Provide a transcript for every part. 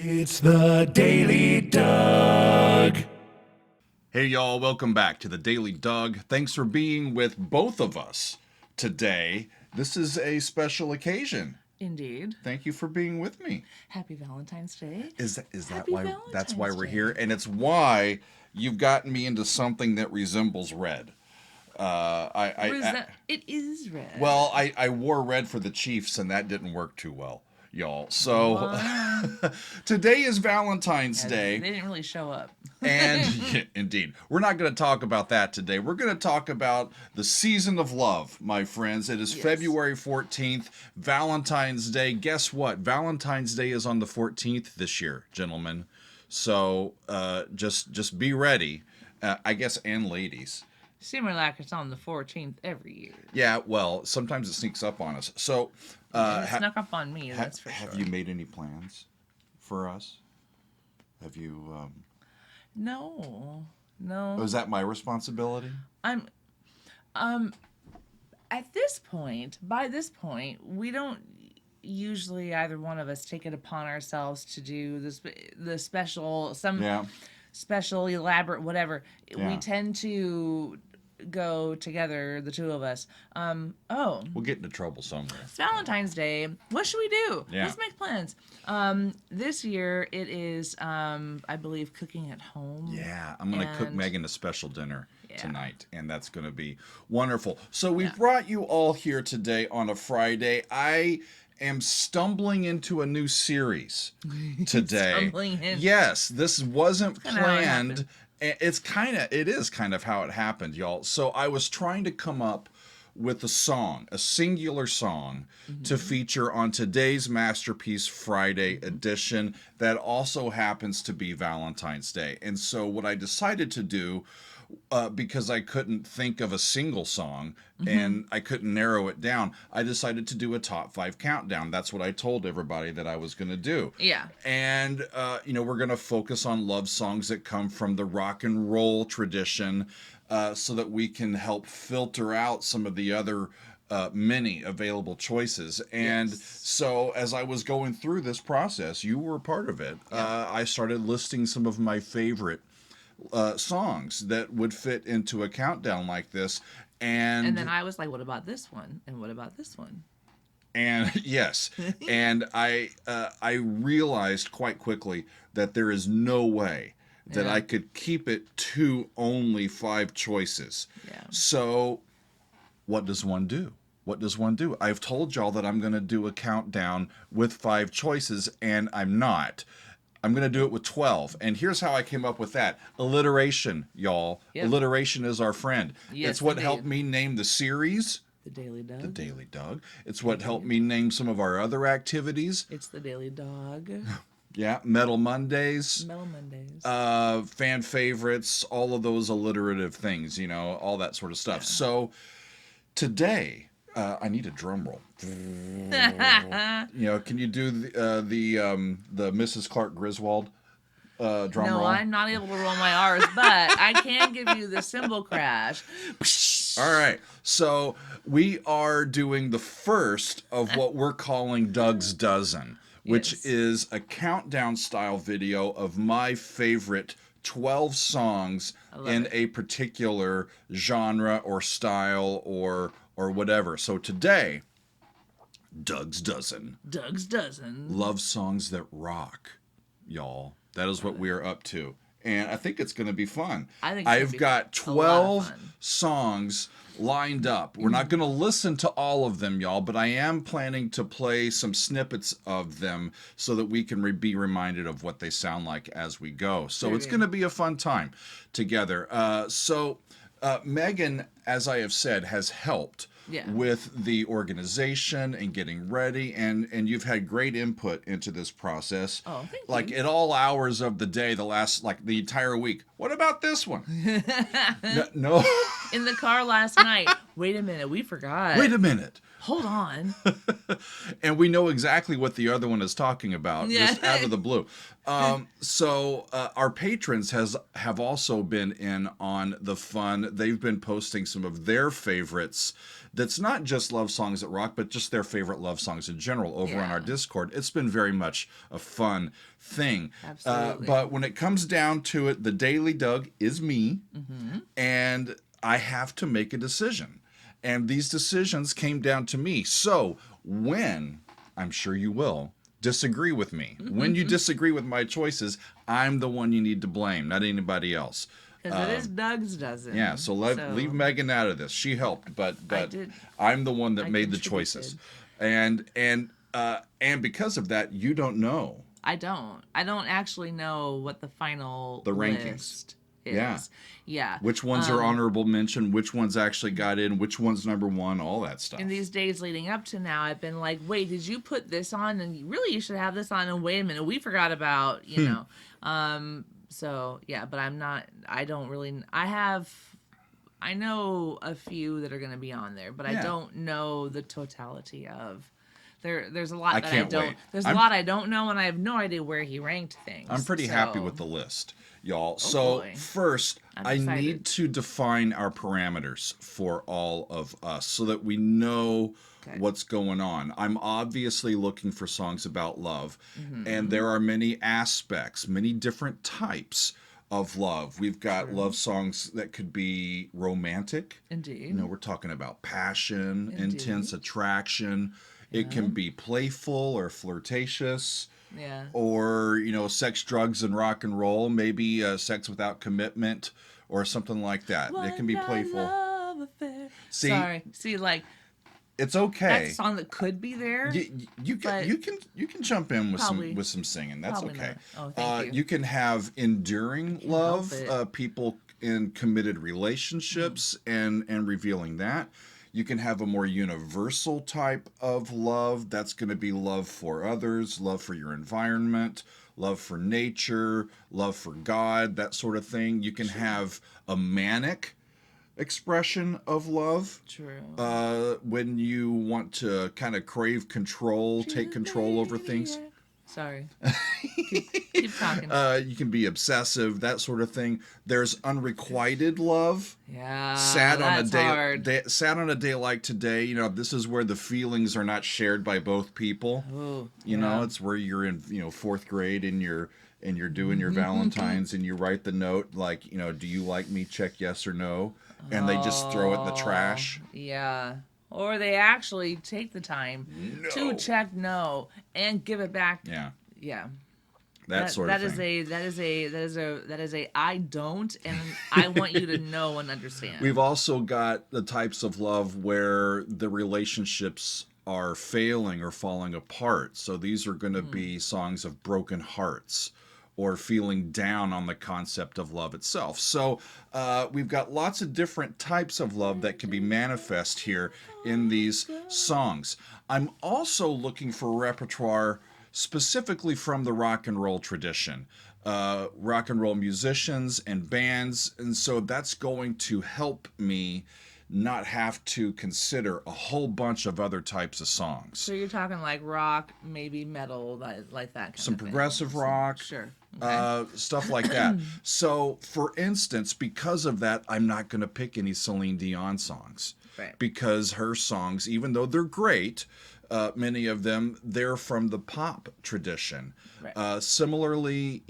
It's the Daily Doug. Hey y'all, welcome back to the Daily Doug. Thanks for being with both of us today. This is a special occasion. Indeed. Thank you for being with me. Happy Valentine's Day. Is that Happy why that's why Valentine's we're Day. here, and it's why you've gotten me into something that resembles red. It is red. Well, I wore red for the Chiefs, and that didn't work too well, y'all. So today is Valentine's Day. They didn't really show up. And yeah, indeed, we're not going to talk about that today. We're going to talk about the season of love, my friends. It is February 14th, Valentine's Day. Guess what? Valentine's Day is on the 14th this year, gentlemen. So just be ready, I guess, and ladies. Seems like it's on the 14th every year. Yeah, well, sometimes it sneaks up on us. So It snuck up on me, that's for sure. have you made any plans for us? Have you... No. Oh, is that my responsibility? At by this point, we don't usually either one of us take it upon ourselves to do the special, special, elaborate, whatever. Yeah. We tend to go together, the two of us. We'll get into trouble somewhere. It's Valentine's Day. What should we do? Yeah. Let's make plans. This year it is, I believe, cooking at home. Yeah, I'm going to cook Megan a special dinner Yeah. tonight, and that's going to be wonderful. So we brought you all here today on a Friday. I am stumbling into a new series today. Stumbling in. Yes, this wasn't Kinda how it planned. happened. It is kind of how it happened, y'all. So I was trying to come up with a song, a singular song, to feature on today's Masterpiece Friday edition that also happens to be Valentine's Day. And so what I decided to do, because I couldn't think of a single song and I couldn't narrow it down, I decided to do a top 5 countdown. That's what I told everybody that I was going to do. Yeah. And, we're going to focus on love songs that come from the rock and roll tradition, so that we can help filter out some of the other many available choices. And so as I was going through this process, you were a part of it. I started listing some of my favorite songs that would fit into a countdown like this. And then I was like, what about this one? And what about this one? And yes, and I realized quite quickly that there is no way that I could keep it to only 5 choices. Yeah. So what does one do? What does one do? I've told y'all that I'm going to do a countdown with 5 choices, and I'm not. I'm going to do it with 12. And here's how I came up with that. Alliteration, y'all. Yep. Alliteration is our friend. Yes, it's what indeed. helped me name the series. The Daily Dog. The Daily Doug. It's what helped me name some of our other activities. It's the Daily Dog. Yeah, Metal Mondays. Metal Mondays. Fan favorites, all of those alliterative things, all that sort of stuff. Yeah. So today, I need a drum roll. Can you do the Mrs. Clark Griswold drum roll? No, I'm not able to roll my R's, but I can give you the cymbal crash. All right. So we are doing the first of what we're calling Doug's Dozen, which is a countdown style video of my favorite 12 songs in a particular genre or style or whatever. So today, Doug's Dozen. Doug's Dozen. Love songs that rock, y'all. That is what we are up to. And I think it's going to be fun. I've got 12 songs lined up. We're not going to listen to all of them, y'all, but I am planning to play some snippets of them so that we can be reminded of what they sound like as we go. So it's going to be a fun time together. Megan, as I have said, has helped with the organization and getting ready, and you've had great input into this process. Oh, thank like you. at all hours of the day, the entire week. What about this one? No. in the car last night. Wait a minute, we forgot. Wait a minute. Hold on. And we know exactly what the other one is talking about, just out of the blue. So our patrons have also been in on the fun. They've been posting some of their favorites. That's not just love songs that rock, but just their favorite love songs in general over on our Discord. It's been very much a fun thing. Absolutely. But when it comes down to it, the Daily Doug is me, and I have to make a decision. And these decisions came down to me. So when, I'm sure you will, disagree with me, when you disagree with my choices, I'm the one you need to blame, not anybody else. Because it is Doug's dozen. Yeah, so leave Megan out of this. She helped, but I'm the one that made the choices. And because of that, you don't know. I don't actually know what the final rankings list is. Yeah. Which ones are honorable mention, which ones actually got in, which one's number one, all that stuff. In these days leading up to now, I've been like, wait, did you put this on? And really, you should have this on. And wait a minute, we forgot about, you know. So, yeah, but I know a few that are going to be on there, but I don't know the totality of. There's a lot that I don't. Wait. There's a lot I don't know, and I have no idea where he ranked things. I'm pretty happy with the list, y'all. Boy. First, I need to define our parameters for all of us so that we know what's going on. I'm obviously looking for songs about love, and there are many aspects, many different types of love. We've got love songs that could be romantic. Indeed. You know, we're talking about passion, intense attraction. It can be playful or flirtatious. Yeah. Or, you know, sex, drugs, and rock and roll. Maybe sex without commitment or something like that. It can be playful. Love affair. See, See, like, it's okay. that's a song that could be there. You can jump in with some singing. That's okay. Not. Oh, thank you. You can have enduring love, people in committed relationships and revealing that. You can have a more universal type of love. That's going to be love for others, love for your environment, love for nature, love for God, that sort of thing. You can have a manic expression of love. True. When you want to kind of crave control, take control over things. Sorry. keep talking. You can be obsessive, that sort of thing. There's unrequited love. Yeah, sad on that's hard. Sad on a day like today. You know, this is where the feelings are not shared by both people. Ooh, you know, it's where you're in, fourth grade and you're doing your Valentines and you write the note like, do you like me? Check yes or no, and they just throw it in the trash. Yeah. Or they actually take the time to check no and give it back. Yeah. Yeah. That sort of thing. That is a I don't, and I want you to know and understand. We've also got the types of love where the relationships are failing or falling apart. So these are going to be songs of broken hearts or feeling down on the concept of love itself. So we've got lots of different types of love that can be manifest here in these songs. I'm also looking for repertoire specifically from the rock and roll tradition. Rock and roll musicians and bands, and so that's going to help me not have to consider a whole bunch of other types of songs. So you're talking like rock, maybe metal, like that kind Some of thing. progressive rock. Sure. Stuff like that. So, for instance, because of that, I'm not going to pick any Celine Dion songs. Right. Because her songs, even though they're great, many of them, they're from the pop tradition. Right. Similarly,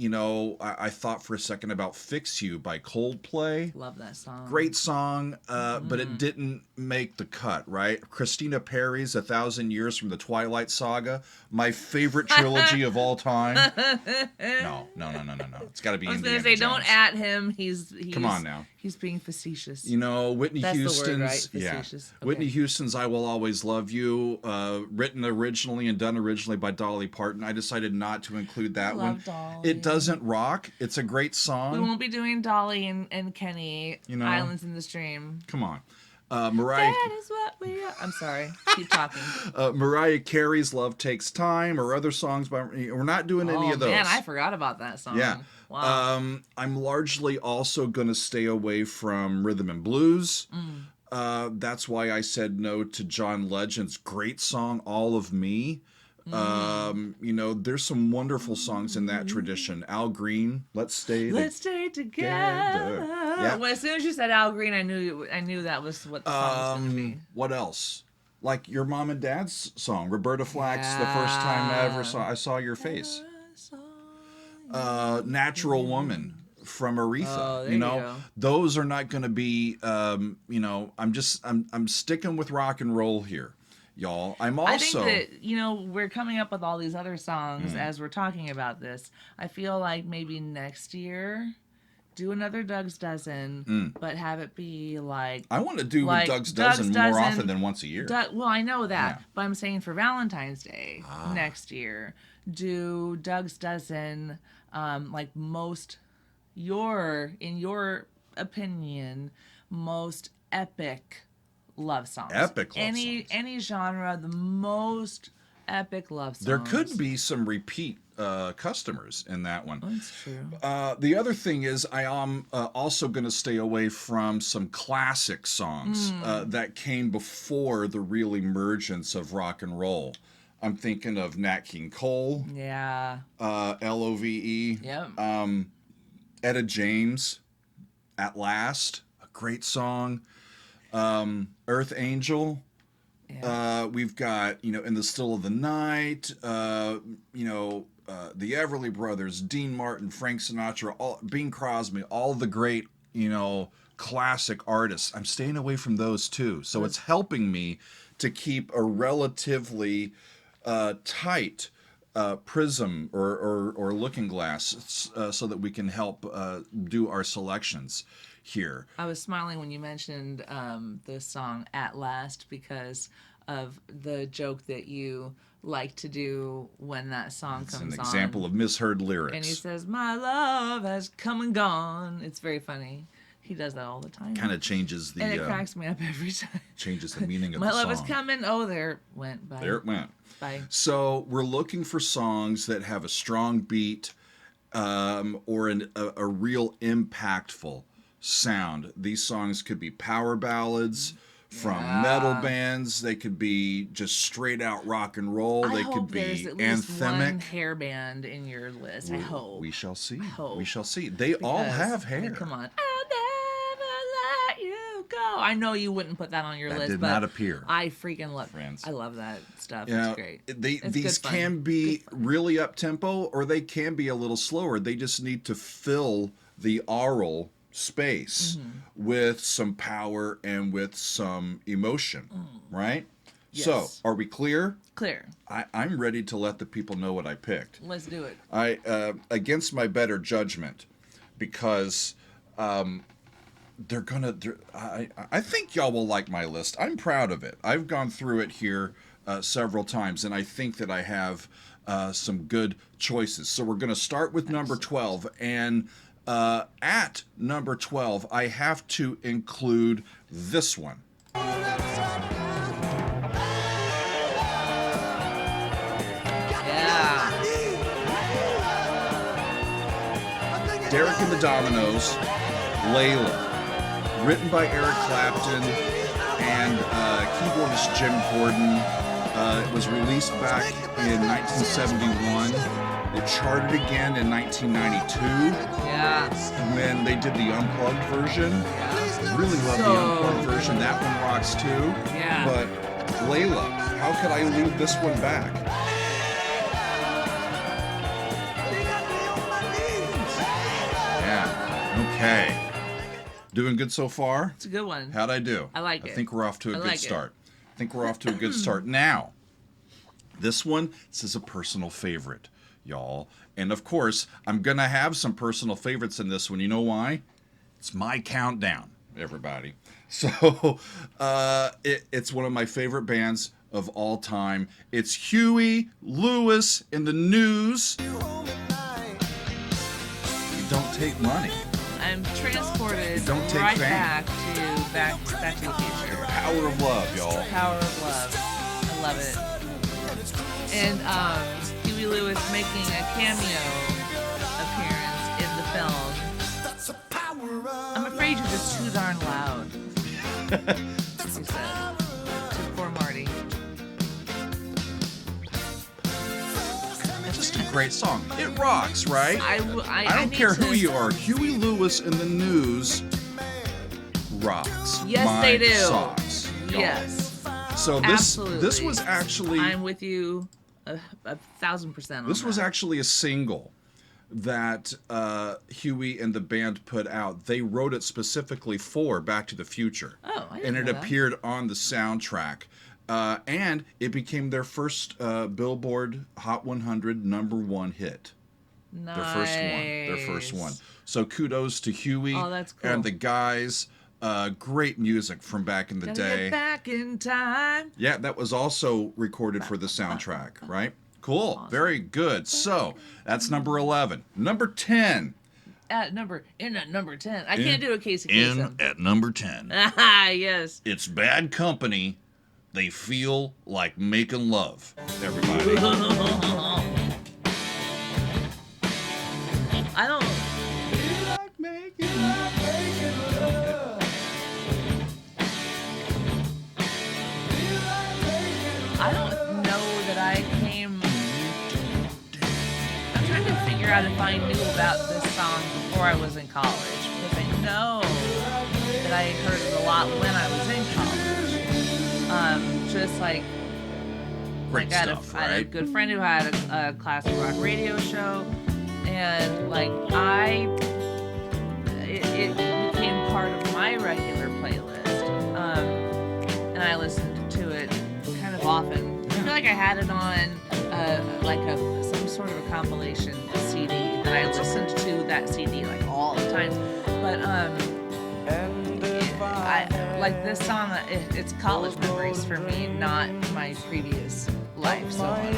I thought for a second about Fix You by Coldplay. Love that song. Great song, but it didn't make the cut, right? Christina Perri's 1,000 Years from the Twilight Saga, my favorite trilogy of all time. No. It's got to be Indiana Jones. I was going to say, don't at him. He's Come on now. He's being facetious. Whitney That's Houston's, the word, right? Facetious. Okay. Whitney Houston's "I Will Always Love You," written originally and done originally by Dolly Parton. I decided not to include that one. Dolly. It doesn't rock. It's a great song. We won't be doing Dolly and Kenny, Islands in the Stream. Come on. Mariah That is what we are. I'm sorry. Keep talking. Mariah Carey's "Love Takes Time" or other songs by. We're not doing any of those. Man, I forgot about that song. Yeah. Wow. I'm largely also going to stay away from rhythm and blues. That's why I said no to John Legend's great song, All of Me. There's some wonderful songs in that tradition. Al Green, Let's Stay Together. Yeah. Well, as soon as you said Al Green, I knew that was what the song was going to be. What else? Like your mom and dad's song, Roberta Flack's "The First Time I Saw Your Face." Natural Woman from Aretha. there you go. Those are not going to be. I'm sticking with rock and roll here, y'all. I think that, we're coming up with all these other songs as we're talking about this. I feel like maybe next year, do another Doug's Dozen, but have it be like... I want to do Doug's Dozen more often than once a year. Well, I know that, but I'm saying for Valentine's Day next year, do Doug's Dozen, like in your opinion, most epic love songs. Epic love songs. Any genre, the most epic love songs. There could be some repeat customers in that one. That's true. The other thing is I am also going to stay away from some classic songs that came before the real emergence of rock and roll. I'm thinking of Nat King Cole. Yeah. Love. Yep. Etta James, At Last, a great song. Earth Angel. Yeah. We've got, In the Still of the Night, the Everly Brothers, Dean Martin, Frank Sinatra, Bing Crosby, all the great, classic artists. I'm staying away from those too. So it's helping me to keep a relatively tight prism or looking glass so that we can help do our selections here. I was smiling when you mentioned the song At Last because of the joke that you like to do when that song comes on. It's an example of misheard lyrics. And he says, "My love has come and gone." It's very funny. He does that all the time. Kind of changes the... And it cracks me up every time. Changes the meaning of My the song. love is coming. Oh, there it went. Bye. There it went. Bye. So we're looking for songs that have a strong beat or a real impactful sound. These songs could be power ballads from metal bands. They could be just straight out rock and roll. They could be there's at least one anthemic. hair band in your list. I hope. We shall see. hope. We shall see. They all have hair. I mean, come on. I'll never let you go. I know you wouldn't put that on your That list, did but not appear. I freaking love Friends. I love that stuff. Yeah, It's great. These good fun. can be really up tempo, or they can be a little slower. They just need to fill the aural space with some power and with some emotion, right? Yes. So, are we clear? Clear. I'm ready to let the people know what I picked. Let's do it. Against my better judgment, because they're gonna. I think y'all will like my list. I'm proud of it. I've gone through it here several times, and I think that I have some good choices. So we're gonna start with number 12, and at number 12, I have to include this one. Yeah. Derek and the Dominoes, Layla. Written by Eric Clapton and keyboardist Jim Gordon. It was released back in 1971. It charted again in 1992 Yeah. when they did the unplugged version. Really love the unplugged version. That one rocks too. Yeah. But Layla, how could I leave this one back? Yeah. Okay. Doing good so far? It's a good one. How'd I do? I like it. I think we're off to a I good like it. start. I think we're off to a good start. Now, this is a personal favorite, y'all. And of course, I'm going to have some personal favorites in this one. You know why? It's my countdown, everybody. So, it's one of my favorite bands of all time. It's Huey Lewis and the News. You don't take money. I'm transported Don't take right fame. back to the Future. Power of love, y'all. Power of love. I love it. And Huey Lewis making a cameo appearance in the film. I'm afraid you're just too darn loud. He said to poor Marty. It's just a great song. It rocks, right? I don't need care to- who you are. Huey Lewis in the news rocks. Yes, my they do. Socks, y'all. Yes. So this Absolutely. was actually I'm with you 1,000% on this was that. actually a single that Huey and the band put out. They wrote it specifically for Back to the Future. Oh, I didn't and it know that. appeared on the soundtrack. And it became their first Billboard Hot 100 #1 hit. Nice. Their first one. So kudos to Huey Oh, that's cool. and the guys. Great music from back in the Gotta day. get back in time. Yeah, that was also recorded for the soundtrack, right? Cool. Awesome. Very good. So that's number 11. Number 10. At number 10. I can't do a Casey Kasem. At number 10. Ah, yes. It's Bad Company. They feel like making love. Everybody. I don't. I don't know that I came. I'm trying to figure out if I knew about this song before I was in college, because I know that I heard it a lot when I was in college. Just like Great I had stuff, I had a right? good friend who had a classic rock radio show, and like it became part of my regular playlist, and I listened to it kind of often. I feel like I had it on like some sort of a compilation CD that I listened to that CD like all the time, but I like this song. It's college memories for me, not my previous life. So I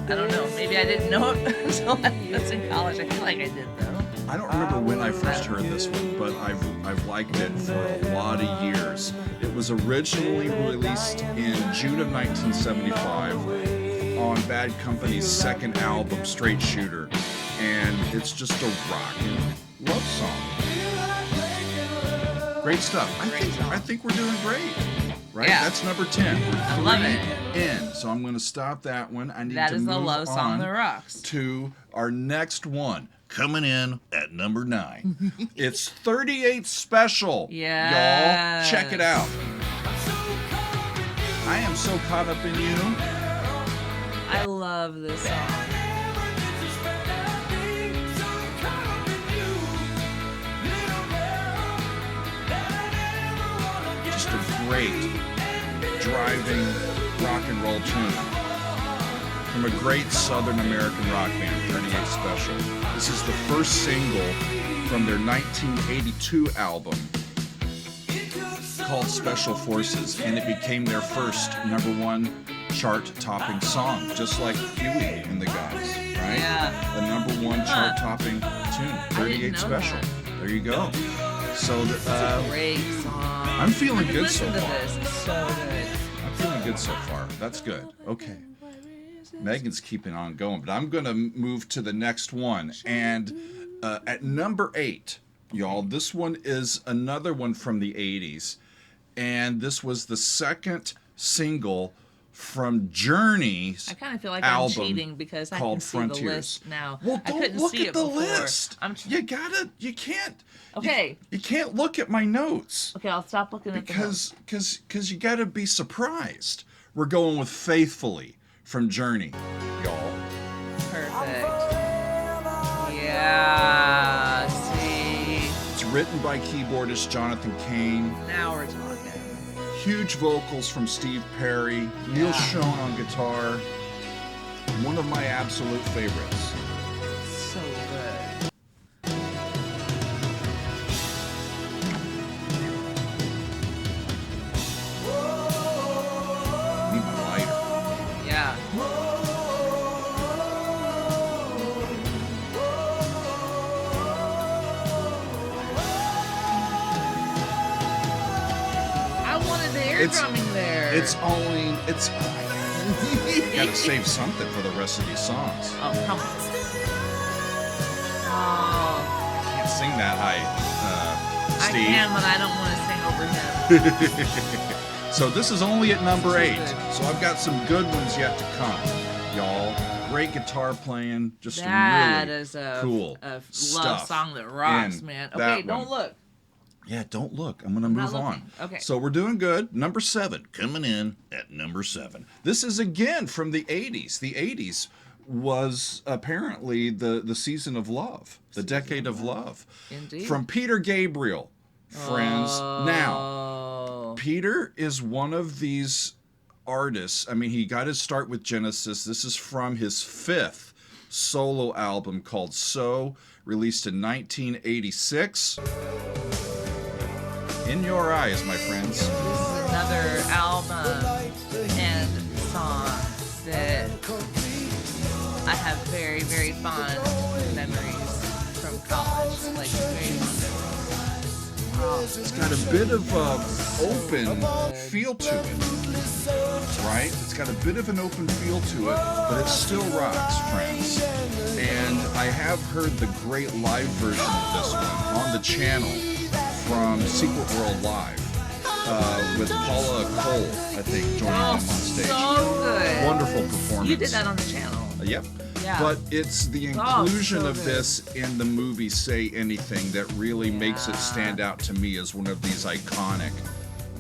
don't know. Maybe I didn't know it until I was in college. I feel like I did though. I don't remember when I first heard this one, but I've liked it for a lot of years. It was originally released in June of 1975 on Bad Company's second album, Straight Shooter, and it's just a rockin' love song. Great stuff. I think we're doing great. Right? Yeah. That's number 10. We're I love it. in. So I'm going to stop that one. I need That to is the move love song on that rocks. to our next one. Coming in at number 9. It's 38 Special. Yes. Y'all, check it out. I am so caught up in you. I love this song. Just a great driving rock and roll tune from a great Southern American rock band, 38 Special. This is the first single from their 1982 album called Special Forces, and it became their first #1 chart-topping song, just like Huey and the guys, right? Yeah. A #1 chart-topping tune, 38 know Special. that. There you go. So Great song. I'm feeling good so Listen to far. this. It's so good. I'm feeling good so far. That's good. Okay. Megan's keeping on going, but I'm going to move to the next one. And at number 8, y'all, this one is another one from the 80s. And this was the second single from Journey's I kind of feel like album I'm cheating because I can called see Frontiers. the list now. Well, I don't couldn't look see at it the before. list. You can't. Okay. You can't look at my notes. Okay, I'll stop looking at the notes. Because you got to be surprised. We're going with Faithfully from Journey, y'all. Perfect. Yeah. See. It's written by keyboardist Jonathan Cain. Now we're talking. Huge vocals from Steve Perry. Neil Schon on guitar. One of my absolute favorites. So good. Need my lighter. Yeah. air drumming there. It's gotta save something for the rest of these songs. Oh, come on. Oh. Can't sing that high, Steve. I can, but I don't want to sing over him. So this is only at number 8. So I've got some good ones yet to come, y'all. Great guitar playing, just that really is a cool love stuff song that rocks, in man. that Okay, don't one. look. Yeah, don't look. I'm gonna move on. Okay. So we're doing good. Number 7, coming in at number 7. This is again from the 80s. The 80s was apparently the season of love, the decade of love. Indeed. From Peter Gabriel, friends. Now, Oh. Peter is one of these artists. I mean, he got his start with Genesis. This is from his 5th solo album called So, released in 1986. In Your Eyes, my friends. This is another album and song that I have very, very fond memories from college. Like, very fond memories. It's got a bit of an open feel to it, right? It's got a bit of an open feel to it, but it still rocks, friends. And I have heard the great live version of this one on the channel from Secret World Live with Paula Cole, I think, joining them on stage. So good. Wonderful performance. You did that on the channel. Yep. Yeah. But it's the inclusion so of good. this in the movie Say Anything that really makes it Yeah. stand out to me as one of these iconic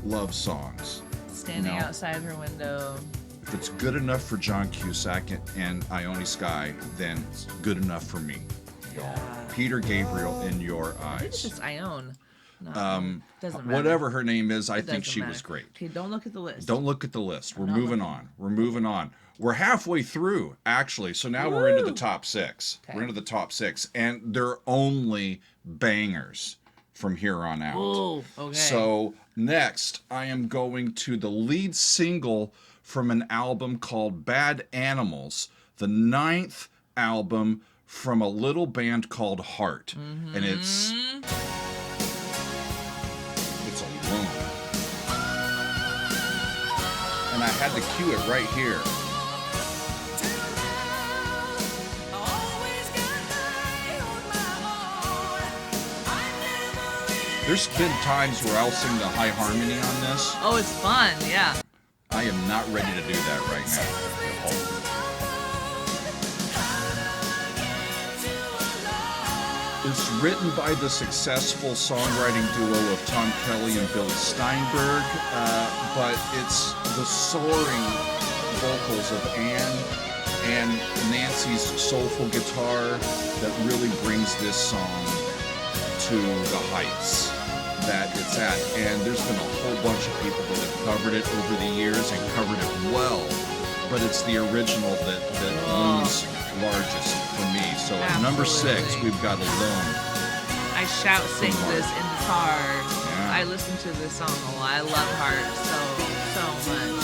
love songs. Standing No. outside her window. If it's good enough for John Cusack and Ione Skye, then it's good enough for me. Yeah. Peter Gabriel, In Your It's Eyes. just Ione. No, doesn't matter. Whatever her name is, I It think doesn't she matter. was great. Okay, don't look at the list. Don't look at the list. We're not moving looking. on. We're moving on. We're halfway through, actually. So now we're into the Woo! top 6. Okay. We're into the top 6. And they're only bangers from here on out. Oh, okay. So next, I am going to the lead single from an album called Bad Animals, the 9th album from a little band called Heart. And it's Alone. And I had to cue it right here. There's been times where I'll sing the high harmony on this. Oh, it's fun. Yeah. I am not ready to do that right now. It's written by the successful songwriting duo of Tom Kelly and Billy Steinberg, but it's the soaring vocals of Anne and Nancy's soulful guitar that really brings this song to the heights that it's at. And there's been a whole bunch of people that have covered it over the years and covered it well, but it's the original that looms largest for me. So at number 6, Absolutely. we've got Alone. I shout sing Heart. this in the car. Yeah. I listen to this song a lot. I love Heart so much. So much.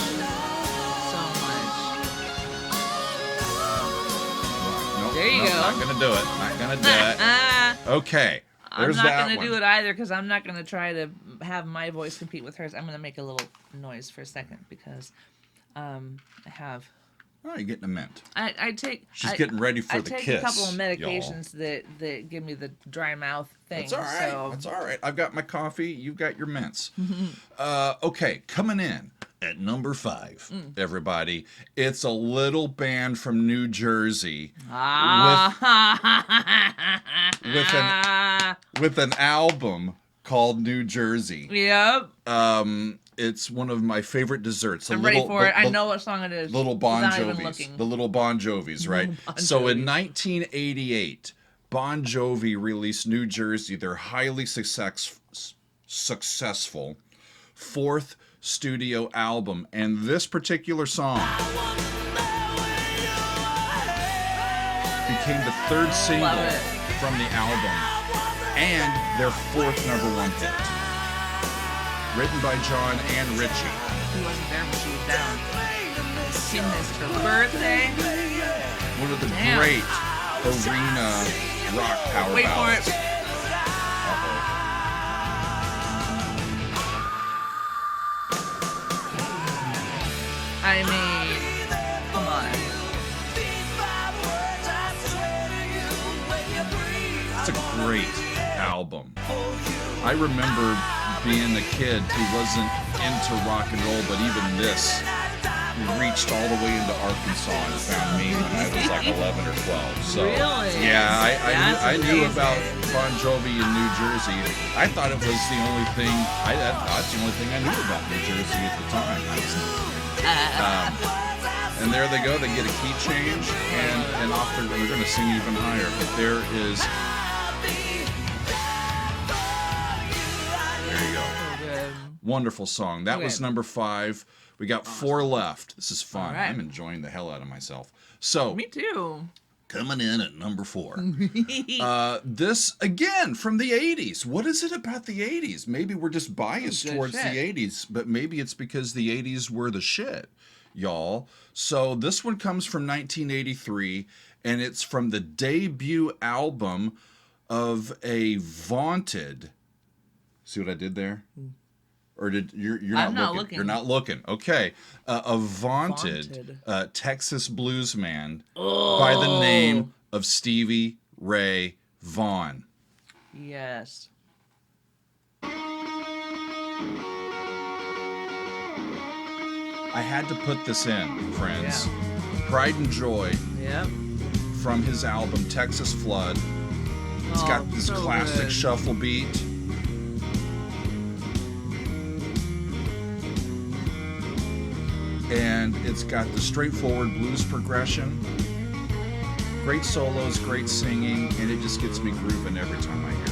Nope, There you nope, go. Not gonna do it. Not gonna do it. Okay. I'm There's not that going to one. do it either because I'm not going to try to have my voice compete with hers. I'm going to make a little noise for a second because I have... Oh, you're getting a mint. I take... She's getting ready for I the take kiss, a couple of y'all. medications that give me the dry mouth thing. That's all right. So. That's all right. I've got my coffee. You've got your mints. Okay, coming in at number 5, everybody. It's a little band from New Jersey with an album called New Jersey. Yep. It's one of my favorite desserts. I'm ready for it. I know what song it is. Little Bon without even Jovis. looking. The Little Bon Jovis, right? Bon So in Jovis. 1988, Bon Jovi released New Jersey, their highly successful 4th studio album. And this particular song became the 3rd single Love it. from the album and their 4th #1 hit. Written by John and Richie. He wasn't there when she was down. She missed her birthday. One of the Damn. great arena rock power Wait for ballads. it. Uh-oh. It's a great album. I remember being a kid who wasn't into rock and roll, but even this reached all the way into Arkansas and found me when I was like 11 or 12. So, really? yeah, I knew amazing. about Bon Jovi in New Jersey. I thought it was the only thing. That's the only thing I knew about New Jersey at the time. And there they go. They get a key change, and off they're going to sing even higher. But there is. There you go. So good. Wonderful song. That was number 5. We got 4 left. This is fun. Right. I'm enjoying the hell out of myself. So, Me too. coming in at number 4. This, again, from the 80s. What is it about the 80s? Maybe we're just biased Good towards shit. the 80s, but maybe it's because the 80s were the shit, y'all. So this one comes from 1983, and it's from the debut album of a vaunted... See what I did there? Or you're I'm not not looking. looking. You're not looking. Okay. A vaunted. Texas blues man by the name of Stevie Ray Vaughan. Yes. I had to put this in, friends. Pride and Joy Yep. from his album Texas Flood. It's got this so classic good. shuffle beat. And it's got the straightforward blues progression. Great solos, great singing, and it just gets me grooving every time I hear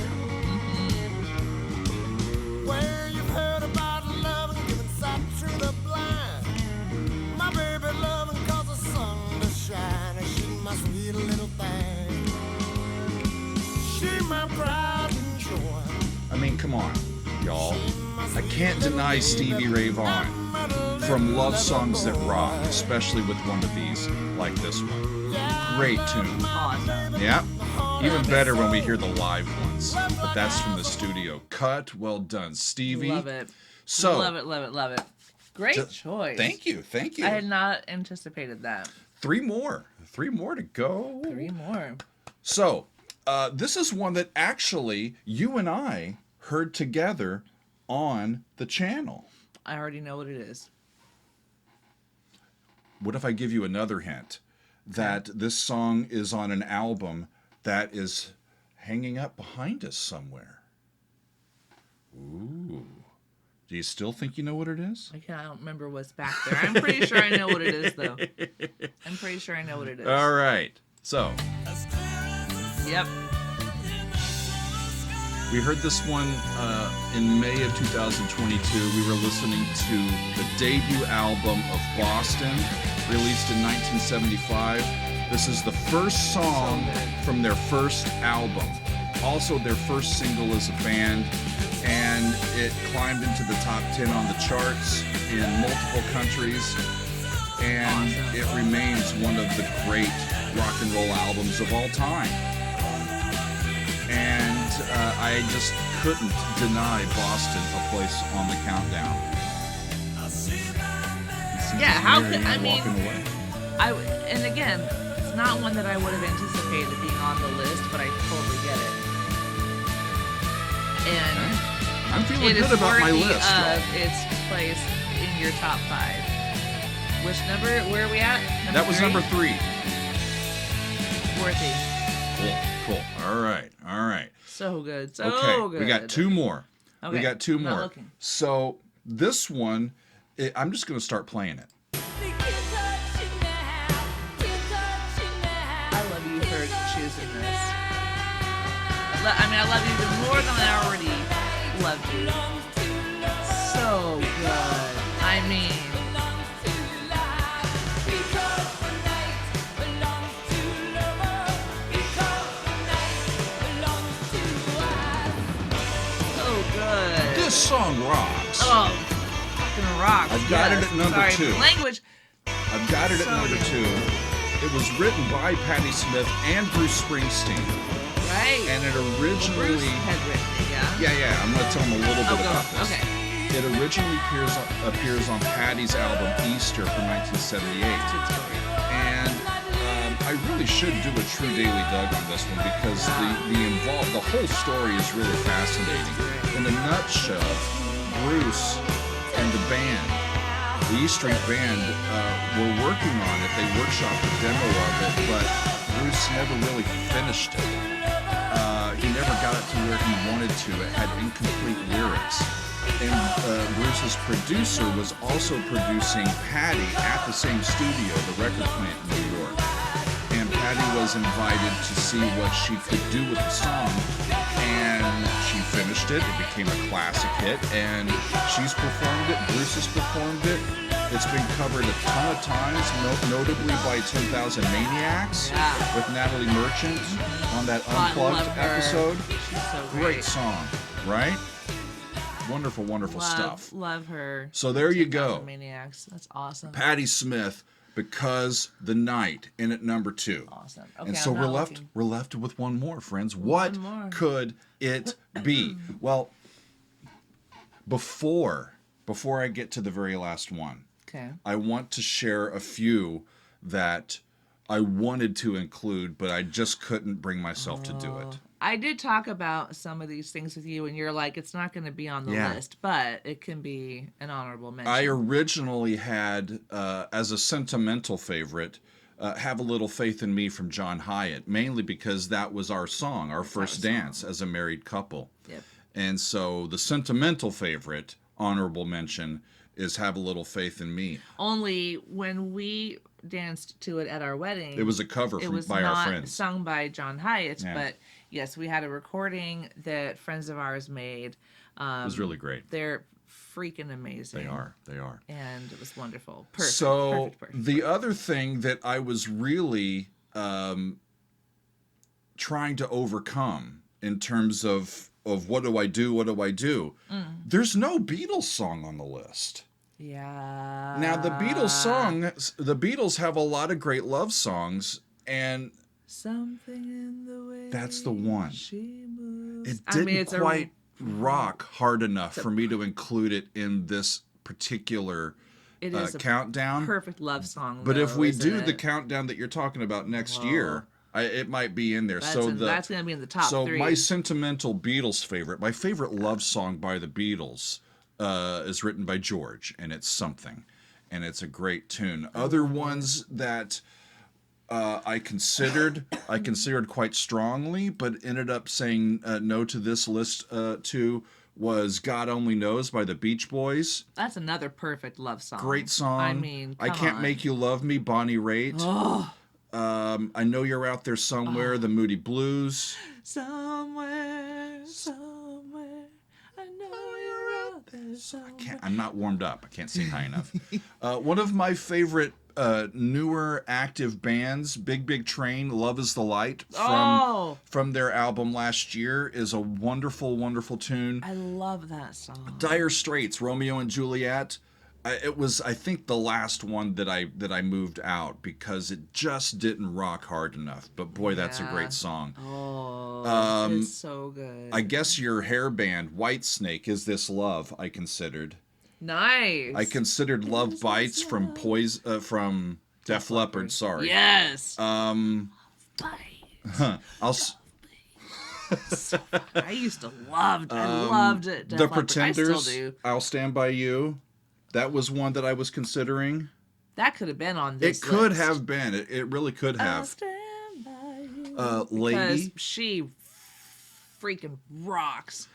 it. Well, you've heard about love and giving sight to the blind. My baby loving cause the sun to shine, and she my sweet little thing. She my pride and joy. I mean, come on, y'all. I can't deny Stevie Ray Vaughan from Love Songs That Rock, especially with one of these, like this one. Great tune. Awesome. Yeah. Even better when we hear the live ones. But that's from the studio. Cut. Well done, Stevie. Love it. So, Love it, love it, love it. Great choice. Thank you. Thank you. I had not anticipated that. 3 more. 3 more to go. 3 more. So, this is one that actually you and I heard together on the channel. I already know what it is. What if I give you another hint? That this song is on an album that is hanging up behind us somewhere. Ooh. Do you still think you know what it is? I don't remember what's back there. I'm pretty sure I know what it is, though. I'm pretty sure I know what it is. All right. So, Yep. we heard this one in May of 2022. We were listening to the debut album of Boston, released in 1975. This is the first song from their first album. Also their first single as a band, and it climbed into the top 10 on the charts in multiple countries, and it remains one of the great rock and roll albums of all time. And I just couldn't deny Boston a place on the countdown. Yeah, how Mary could I Ann mean? walking away. And again, it's not one that I would have anticipated being on the list, but I totally get it. And I'm feeling it is good about my worthy list. of y'all. its place in your top 5. Which number? Where are we at? That was number 3. Worthy. Cool. All right. So good. So Okay, good. we got 2 more. Okay, We got 2 I'm not more. looking. So this one, I'm just going to start playing it. I love you for choosing this. I love you even more than I already loved you. So good. I mean, so good. This song rocks. Oh, fucking rocks. I've got it at number Sorry, 2. Language. I've got it at So number good. 2. It was written by Patti Smith and Bruce Springsteen. Right. And it Bruce originally... had written it, yeah? Yeah, I'm going to tell them a little bit about go. this. Okay. It originally appears on Patti's album Easter from 1978. And I I really should do a true Daily Doug on this one because the whole story is really fascinating. In a nutshell, Bruce and the band, the E Street Band, were working on it. They workshopped a demo of it, but Bruce never really finished it. He never got it to where he wanted to. It had incomplete lyrics. And Bruce's producer was also producing Patty at the same studio, the record plant in New York. And Patty was invited to see what she could do with the song. And she finished it. It became a classic hit. And she's performed it. Bruce has performed it. It's been covered a ton of times, notably by 10,000 Maniacs with Natalie Merchant on that Unplugged episode. She's so Great song, right? Wonderful, wonderful stuff. Love her. So there you go. Maniacs. That's awesome. Patti Smith, Because the Night, in at number 2. Awesome. Okay, And so I'm not looking. we're left with one more, friends. What could it be? Well, before I get to the very last one, Okay. I want to share a few that I wanted to include, but I just couldn't bring myself to do it. I did talk about some of these things with you, and you're like, it's not going to be on the list, but it can be an honorable mention. I originally had, as a sentimental favorite, Have a Little Faith in Me from John Hyatt, mainly because that was our song, our first dance as a married couple. Yep. And so the sentimental favorite, honorable mention, is Have a Little Faith in Me. Only when we danced to it at our wedding, It was a cover by our friends. It was not sung by John Hyatt, Yeah. but yes, we had a recording that friends of ours made. It was really great. They're freaking amazing. They are. And it was wonderful. Perfect. So perfect. the other thing that I was really trying to overcome in terms of what do I do, there's no Beatles song on the list. Yeah. Now the Beatles have a lot of great love songs, and Something in the way that's the one. she moves. It didn't quite rock hard enough for me to include it in this particular It is countdown. a perfect love song. But if though, we isn't do the it? countdown that you're talking about next year, it might be in there. That's going to be in the top 3. So my sentimental Beatles favorite, my favorite love song by the Beatles, is written by George, and it's Something, and it's a great tune. Other ones that I considered quite strongly, but ended up saying no to this list to was God Only Knows by the Beach Boys. That's another perfect love song. Great song. I mean, I Can't on. Make You Love Me, Bonnie Raitt. Oh. I Know You're Out There Somewhere, the Moody Blues. Somewhere, I know you're out there somewhere. I'm not warmed up. I can't sing high enough. One of my favorite newer active bands, Big Big Train, Love Is the Light, from their album last year, is a wonderful, wonderful tune. I love that song. Dire Straits, Romeo and Juliet. It was, I think, the last one that I moved out because it just didn't rock hard enough. But boy, that's a great song. Oh, it's so good. I guess your hair band, Whitesnake, Is This Love, I considered. Nice. I considered Love Bites from Def Leppard. Sorry. Yes. I used to love. I loved it. The Pretenders. I still do. I'll Stand By You. That was one that I was considering. That could have been on this. It could list. have been. It really could have. I'll stand by you. Lady. Because she freaking rocks.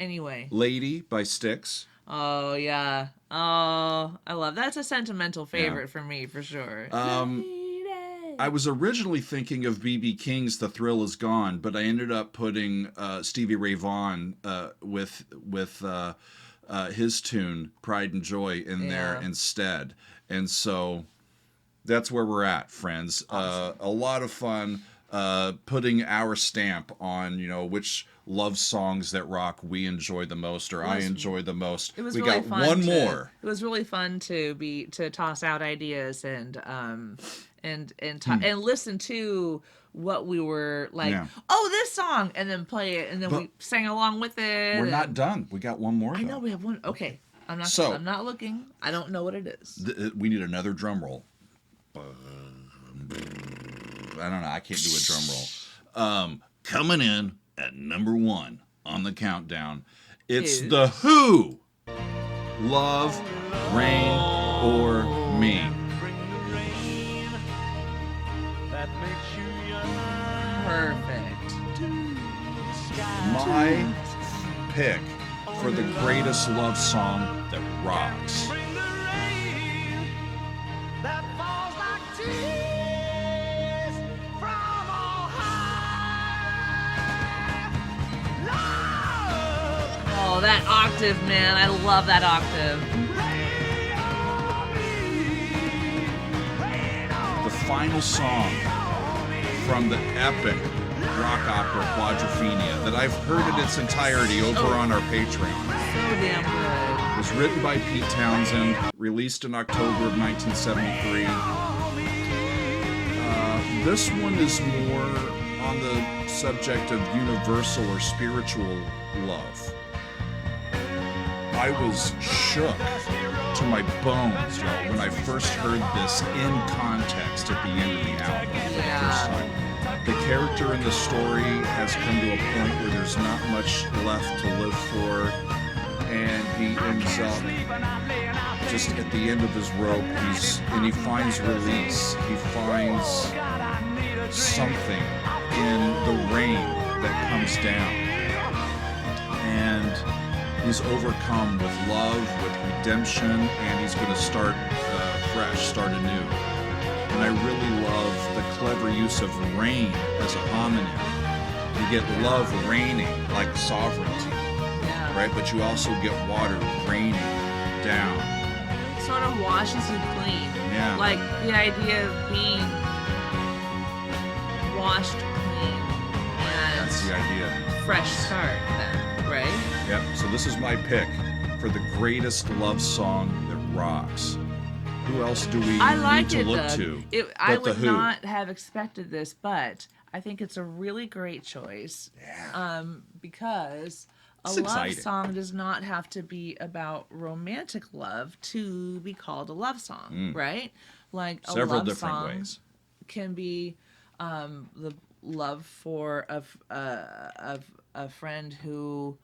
Anyway. Lady by Styx. Oh yeah. Oh, I love that's a sentimental favorite for me for sure. I was originally thinking of B.B. King's "The Thrill Is Gone," but I ended up putting Stevie Ray Vaughan with his tune "Pride and Joy" in there instead, and so that's where we're at, friends. Awesome. A lot of fun putting our stamp on which love songs that rock we enjoy the most, or I enjoy the most. It was we really got fun one more. It was really fun to toss out ideas and listen to what we were like. Yeah. Oh, this song, and then play it, and then we sang along with it. We're not done. We got one more. I know we have one. Okay, I'm not looking. I don't know what it is. We need another drum roll. I don't know. I can't do a drum roll. Coming in at number 1 on the countdown, it's Is- The Who. Love, Rain, or Me. Perfect. My pick for the greatest love song that rocks. Oh, that octave, man. I love that octave. The final song from the epic rock opera Quadrophenia that I've heard in its entirety over on our Patreon. So damn good. It was written by Pete Townsend, released in October of 1973. This one is more on the subject of universal or spiritual love. I was shook to my bones, y'all, when I first heard this in context at the end of the album for the first time. The character in the story has come to a point where there's not much left to live for, and he ends up just at the end of his rope. He finds release. He finds something in the rain that comes down, and he's overcome with love, with redemption, and he's going to start fresh, start anew. And I really love the clever use of rain as a homonym. You get love raining, like sovereignty, right? But you also get water raining down. It sort of washes you clean. Yeah. Like the idea of being washed clean and That's the idea. fresh start then, right? Yep. So this is my pick for the greatest love song that rocks. Who else do we I need like to it, look Doug. to? I but The would Who? not have expected this, but I think it's a really great choice. Yeah. Because a It's love exciting. song does not have to be about romantic love to be called a love song, right? Like a Several love different song ways. can be the love for a friend who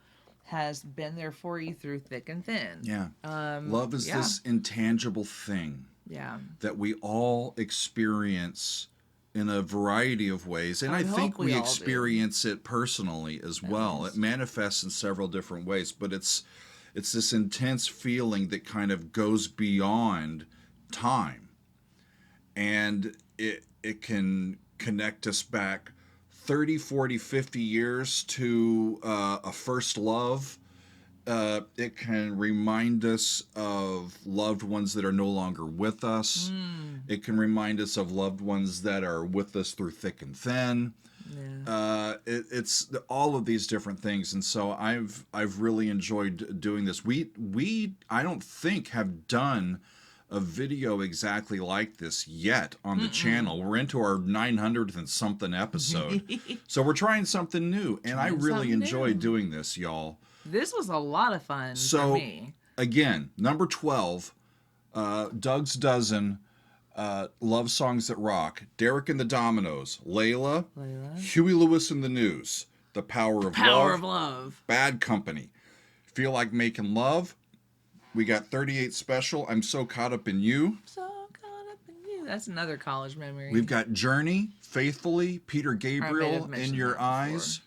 has been there for you through thick and thin. Yeah. Love is yeah. this intangible thing Yeah. that we all experience in a variety of ways. And I I hope think we we all do. experience it personally as well. It manifests in several different ways, but it's this intense feeling that kind of goes beyond time. And it can connect us back 30, 40, 50 years to a first love. It can remind us of loved ones that are no longer with us. It can remind us of loved ones that are with us through thick and thin. Yeah. It's all of these different things, and so I've really enjoyed doing this. We I don't think have done a video exactly like this yet on the channel. We're into our 900th and something episode, so we're trying something new, and I really something enjoy new. doing this, y'all. This was a lot of fun for So me. again, number 12, Doug's Dozen, Love Songs That Rock, Derek and the Dominoes, Layla, Huey Lewis and the News, The Power of Power Love, of love. Bad Company, Feel Like Making Love. We got 38 Special, I'm So Caught Up in You. So caught up in you. That's another college memory. We've got Journey, Faithfully, Peter have Gabriel, In mentioned Your that before. Eyes,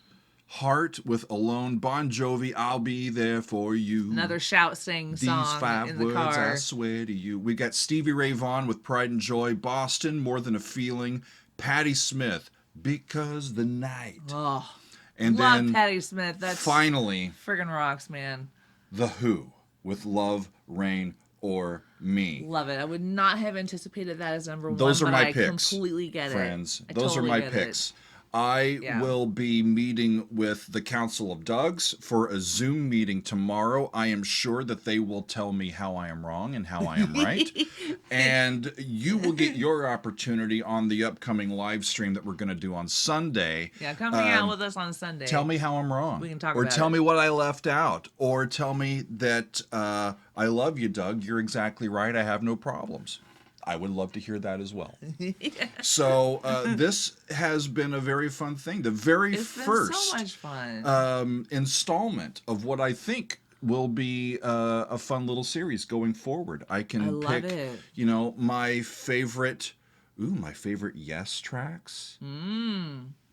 Heart with Alone, Bon Jovi, I'll Be There For You. Another shout sing song These 5 in the words, car. I swear to you. We got Stevie Ray Vaughan with Pride and Joy, Boston, More Than a Feeling, Patti Smith, Because the Night. Oh, And love then Patti Smith. That's finally, friggin' rocks, man. The Who with Love, Rain, or Me. Love it. I would not have anticipated that as number Those one, are but my I picks, completely get friends. it. I Those totally are my get picks. It. I Yeah. will be meeting with the Council of Dougs for a Zoom meeting tomorrow. I am sure that they will tell me how I am wrong and how I am right. And you will get your opportunity on the upcoming live stream that we're going to do on Sunday. Yeah, come hang out with us on Sunday. Tell me how I'm wrong. We can talk or about tell it. me what I left out. Or tell me that I love you, Doug. You're exactly right. I have no problems. I would love to hear that as well. So this has been a very fun thing. The very It's been first so much fun. installment of what I think will be a fun little series going forward. I can I love pick, it. you know, my favorite Yes tracks.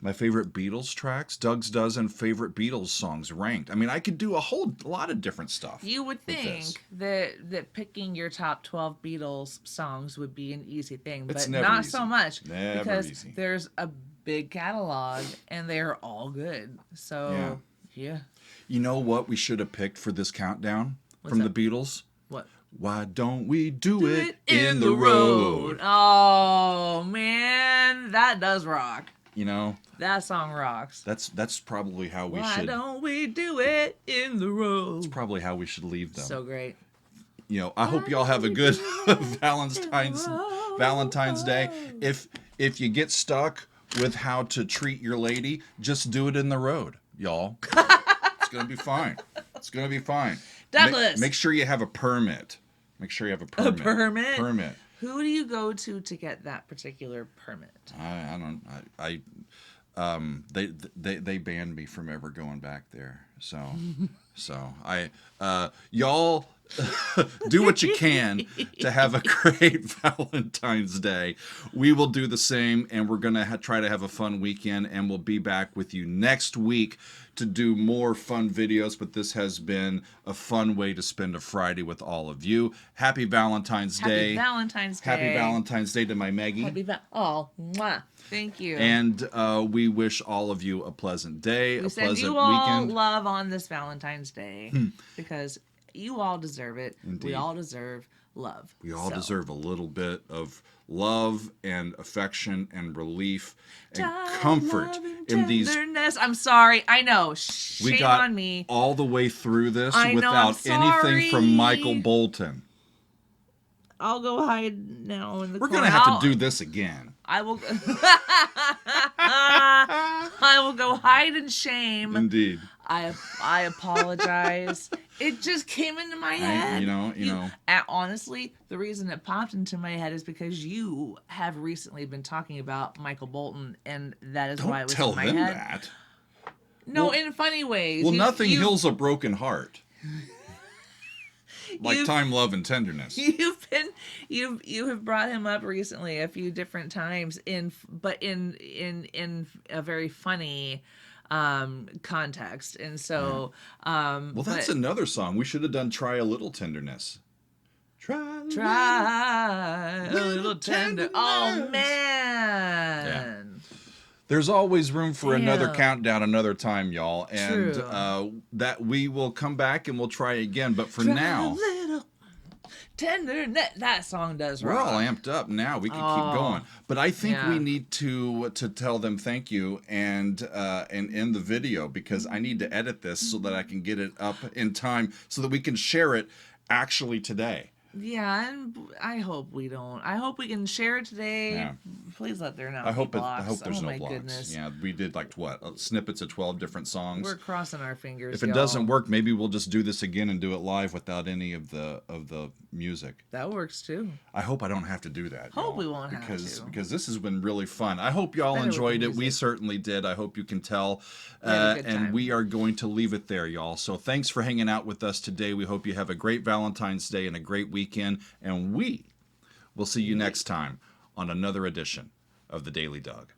My favorite Beatles tracks. Doug's dozen favorite Beatles songs ranked. I mean, I could do a whole lot of different stuff. You would with this. think that picking your top 12 Beatles songs would be an easy thing, It's but never not easy. so much Never because easy. there's a big catalog and they're all good. So, yeah. You know what we should have picked for this countdown from that? the Beatles? What? Why don't we do it in the road? Oh, man, that does rock. You know, That song rocks. that's probably how we Why should. don't we do it in the road? Probably how we should leave them. So great. You know, I hope y'all have a good Valentine's Day. If you get stuck with how to treat your lady, just do it in the road, y'all. It's gonna be fine. It's gonna be fine. Douglas. Make sure you have a permit. Make sure you have a permit. A permit? Permit. Who do you go to get that particular permit? I don't. They banned me from ever going back there. So y'all do what you can to have a great Valentine's Day. We will do the same, and we're gonna try to have a fun weekend, and we'll be back with you next week to do more fun videos. But this has been a fun way to spend a Friday with all of you. Happy Valentine's Day. Happy Valentine's Day. Happy Valentine's Day to my Maggie. Mwah. Thank you. And we wish all of you a pleasant day, we a send pleasant you all weekend. love on this Valentine's Day because you all deserve it. Indeed. We all deserve love. We all So, deserve a little bit of love and affection and relief and time, comfort love, and in these. tenderness. I'm sorry. I know. Shame We got on me. all the way through this I know, without I'm anything from sorry. Michael Bolton. I'll go hide now in the We're corner. gonna have to do this again. I will. I will go hide in shame. Indeed. I apologize. It just came into my head. You know. Honestly, the reason it popped into my head is because you have recently been talking about Michael Bolton, and that is why it Don't was tell in my them head. that. No, Well- in funny ways. Well, nothing you, heals a broken heart. Like You've- time, love, and tenderness. You have brought him up recently a few different times in a very funny context, and so Well, that's another song. We should have done Try a Little Tenderness. Try a little tender. Oh man. There's always room for another Damn. countdown another time, y'all. And True. that we will come back and we'll try again. But for Try now, a little tender. That song does we're rock. all amped up now. We can keep going. But I think Yeah. we need to tell them thank you and end the video, because I need to edit this so that I can get it up in time so that we can share it actually today. Yeah, and I hope we don't. I hope we can share it today. Yeah. Please let there not I be hope blocks. there's oh no my blocks. goodness. Yeah, we did like snippets of 12 different songs. We're crossing our fingers. If it y'all. doesn't work, maybe we'll just do this again and do it live without any of the music. That works too. I hope I don't have to do that. Hope y'all, we won't have because to. because this has been really fun. I hope y'all Better with enjoyed the it. We music. certainly did. I hope you can tell. We had a good And time. we are going to leave it there, y'all. So thanks for hanging out with us today. We hope you have a great Valentine's Day and a great weekend. And we will see you next time on another edition of the Daily Doug.